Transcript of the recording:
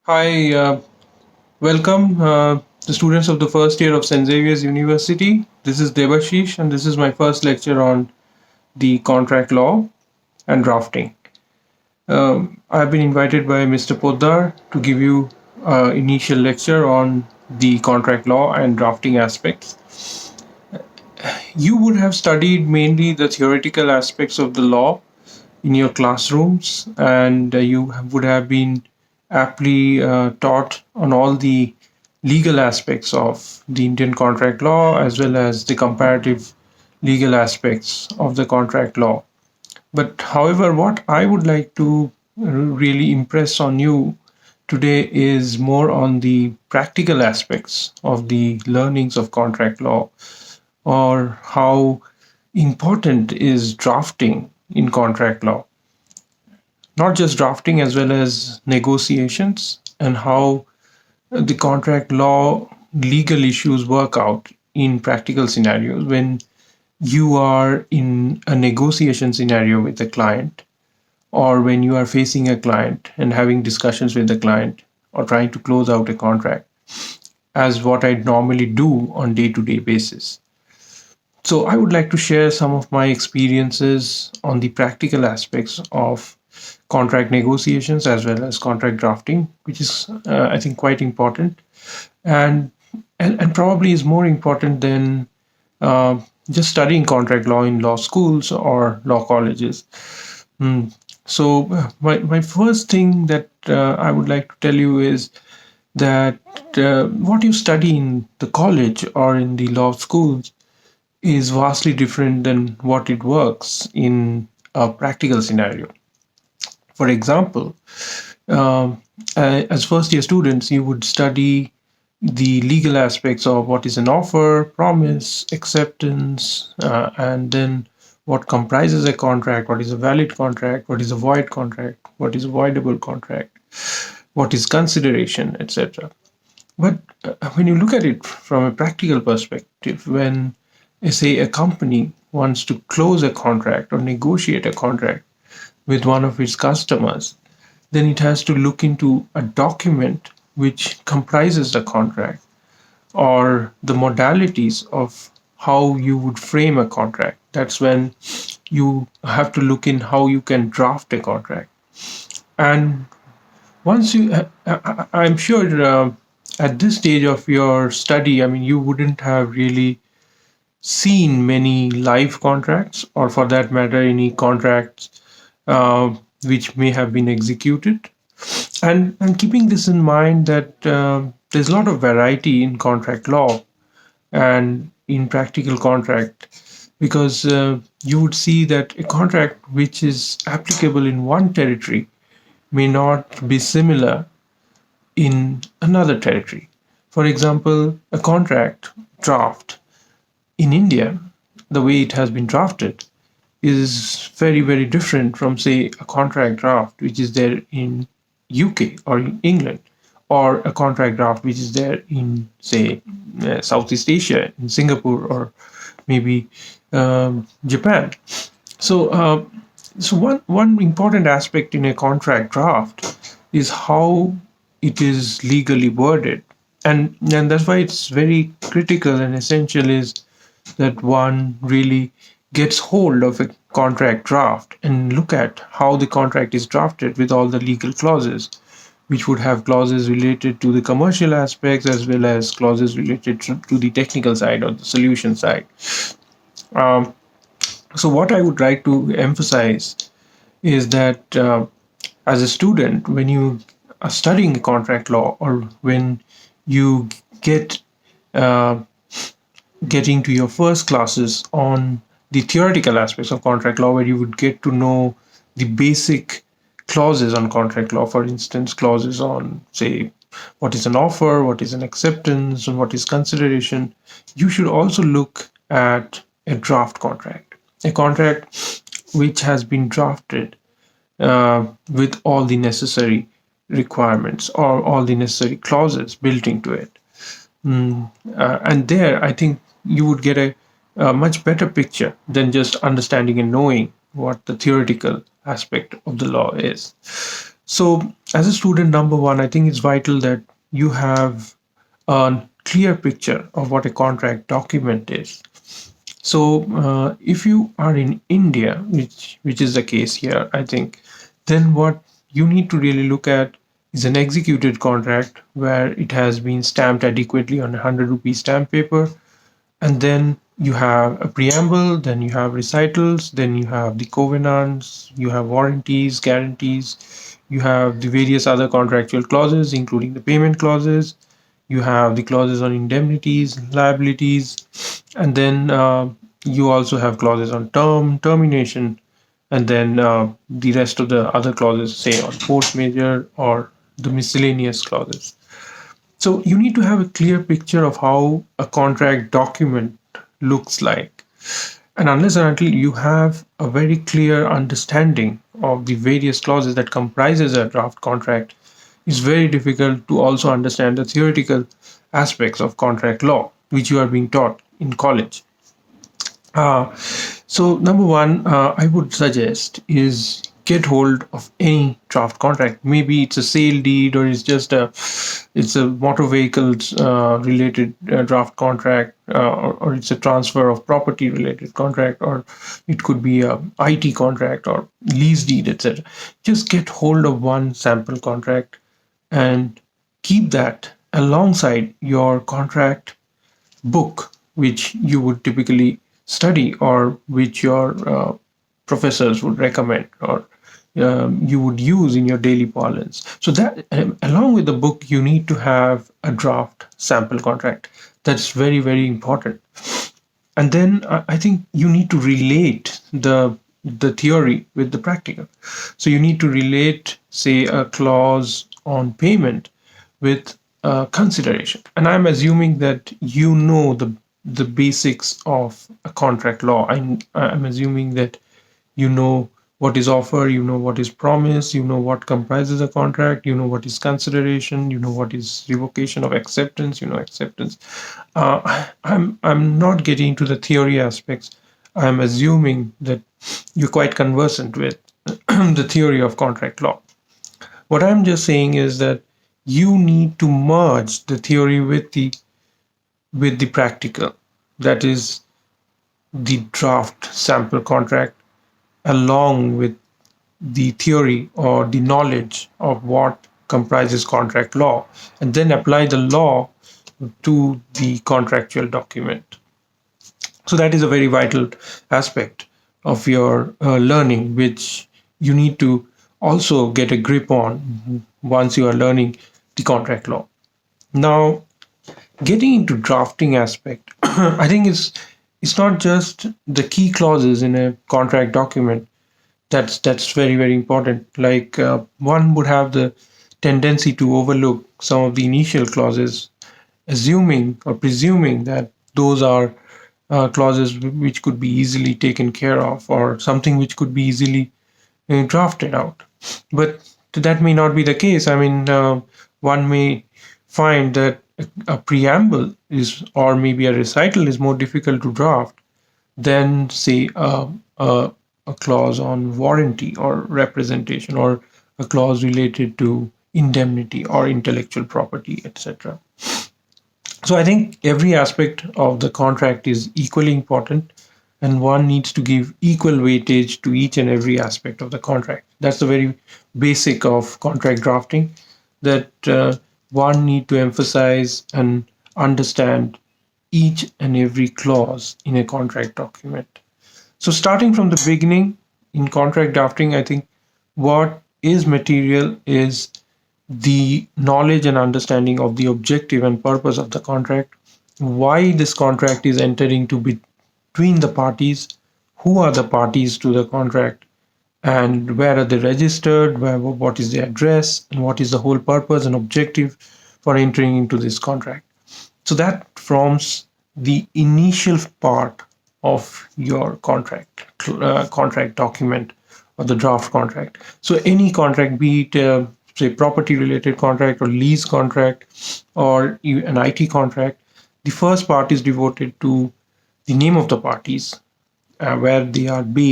Hi, welcome the students of the first year of St. Xavier's University. This is Debashish, and this is my first lecture on the contract law and drafting. I've been invited by Mr. Poddar to give you initial lecture on the contract law and drafting aspects. You would have studied mainly the theoretical aspects of the law in your classrooms, and would have been aptly taught on all the legal aspects of the Indian contract law as well as the comparative legal aspects of the contract law. But however, what I would like to really impress on you today is more on the practical aspects of the learnings of contract law, or how important is drafting in contract law, not just drafting as well as negotiations, and how the contract law legal issues work out in practical scenarios when you are in a negotiation scenario with a client, or when you are facing a client and having discussions with the client or trying to close out a contract, as what I normally do on day-to-day basis. So I would like to share some of my experiences on the practical aspects of contract negotiations as well as contract drafting, which is, I think, quite important, and and probably is more important than uh, just studying contract law in law schools or law colleges. Mm. So my first thing that I would like to tell you is that what you study in the college or in the law schools is vastly different than what it works in a practical scenario. For example, as first year students, you would study the legal aspects of what is an offer, promise, acceptance, and then what comprises a contract, what is a valid contract, what is a void contract, what is a voidable contract, what is consideration, etc. But when you look at it from a practical perspective, when say a company wants to close a contract or negotiate a contract with one of its customers, then it has to look into a document which comprises the contract, or the modalities of how you would frame a contract. That's when you have to look in how you can draft a contract. And once you, I'm sure at this stage of your study, I mean, you wouldn't have really seen many live contracts, or for that matter, any contracts which may have been executed. And keeping this in mind, that there's a lot of variety in contract law and in practical contract, because you would see that a contract which is applicable in one territory may not be similar in another territory. For example, a contract draft in India, the way it has been drafted, is very, very different from, say, a contract draft which is there in UK or in England, or a contract draft which is there in, say, Southeast Asia, in Singapore, or maybe Japan. So, so one important aspect in a contract draft is how it is legally worded, and that's why it's very critical and essential is that one really gets hold of a contract draft and look at how the contract is drafted with all the legal clauses, which would have clauses related to the commercial aspects as well as clauses related to the technical side or the solution side. Um, so, what I would like to emphasize is that as a student, when you are studying contract law, or when you get uh, getting to your first classes on the theoretical aspects of contract law, where you would get to know the basic clauses on contract law. For instance, clauses on, say, what is an offer, what is an acceptance, and what is consideration. You should also look at a draft contract, a contract which has been drafted with all the necessary requirements or all the necessary clauses built into it. And there, I think you would get a much better picture than just understanding and knowing what the theoretical aspect of the law is. So, as a student, number one, I think it's vital that you have a clear picture of what a contract document is. So, if you are in India, which is the case here, I think, then what you need to really look at is an executed contract where it has been stamped adequately on a 100 rupee stamp paper, and then you have a preamble, then you have recitals, then you have the covenants, you have warranties, guarantees, you have the various other contractual clauses, including the payment clauses, you have the clauses on indemnities, liabilities, and then you also have clauses on termination, and then the rest of the other clauses, say on force majeure or the miscellaneous clauses. So you need to have a clear picture of how a contract document looks like. And unless and until you have a very clear understanding of the various clauses that comprises a draft contract, it's very difficult to also understand the theoretical aspects of contract law, which you are being taught in college. Uh, so number one, I would suggest is get hold of any draft contract. Maybe it's a sale deed, or it's a motor vehicles related draft contract, or it's a transfer of property related contract, or it could be a IT contract or lease deed, etc. Just get hold of one sample contract and keep that alongside your contract book, which you would typically study, or which your professors would recommend, or you would use in your daily parlance. So that along with the book, you need to have a draft sample contract. That's very, very important. And then I think you need to relate the theory with the practical. So you need to relate, say, a clause on payment with consideration. And I'm assuming that you know the basics of a contract law. I'm assuming that you know what is offer, you know what is promise, you know what comprises a contract, you know what is consideration, you know what is revocation of acceptance, you know acceptance. I'm not getting into the theory aspects. I'm assuming that you're quite conversant with the theory of contract law. What I'm just saying is that you need to merge the theory with the practical. That is the draft sample contract along with the theory or the knowledge of what comprises contract law, and then apply the law to the contractual document. So that is a very vital aspect of your learning, which you need to also get a grip on once you are learning the contract law. Now, getting into drafting aspect, I think it's not just the key clauses in a contract document that's very, very important. Like one would have the tendency to overlook some of the initial clauses, assuming or presuming that those are clauses which could be easily taken care of, or something which could be easily drafted out. But that may not be the case. I mean, one may find that a preamble is, or maybe a recital is more difficult to draft than, say, a clause on warranty or representation, or a clause related to indemnity or intellectual property, etc. So I think every aspect of the contract is equally important, and one needs to give equal weightage to each and every aspect of the contract. That's the very basic of contract drafting, that one need to emphasize and understand each and every clause in a contract document. So starting from the beginning in contract drafting, I think what is material is the knowledge and understanding of the objective and purpose of the contract, why this contract is entered into between the parties, who are the parties to the contract, and where are they registered, what is the address, and what is the whole purpose and objective for entering into this contract. So that forms the initial part of your contract document, or the draft contract. So any contract, be it say property related contract or lease contract or an IT contract, the first part is devoted to the name of the parties, where they are based